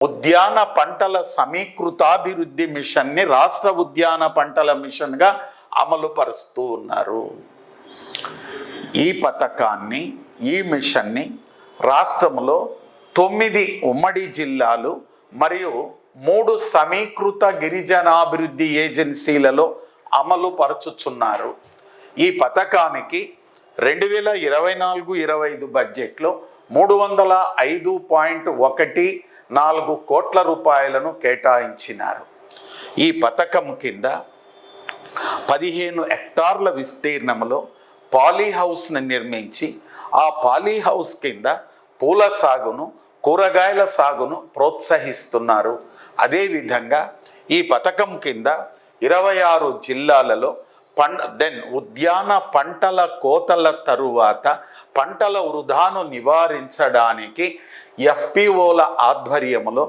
ఉద్యాన పంటల సమీకృతాభివృద్ధి మిషన్ని రాష్ట్ర ఉద్యాన పంటల మిషన్గా అమలు పరుస్తూ ఉన్నారు. ఈ పథకాన్ని, ఈ మిషన్ని రాష్ట్రంలో 9 ఉమ్మడి జిల్లాలు మరియు 3 సమీకృత గిరిజనాభివృద్ధి ఏజెన్సీలలో అమలు పరచుచున్నారు. ఈ పథకానికి 2024-25 బడ్జెట్లో 305.14 కోట్ల రూపాయలను కేటాయించినారు. ఈ పథకం కింద 15 హెక్టార్ల విస్తీర్ణంలో పాలీహౌస్ను నిర్మించి ఆ పాలీహౌస్ కింద పూల సాగును, కూరగాయల సాగును ప్రోత్సహిస్తున్నారు. అదేవిధంగా ఈ పథకం కింద 26 జిల్లాలలో ఉద్యాన పంటల కోతల తరువాత పంటల వృధాను నివారించడానికి FPOల ఆధ్వర్యంలో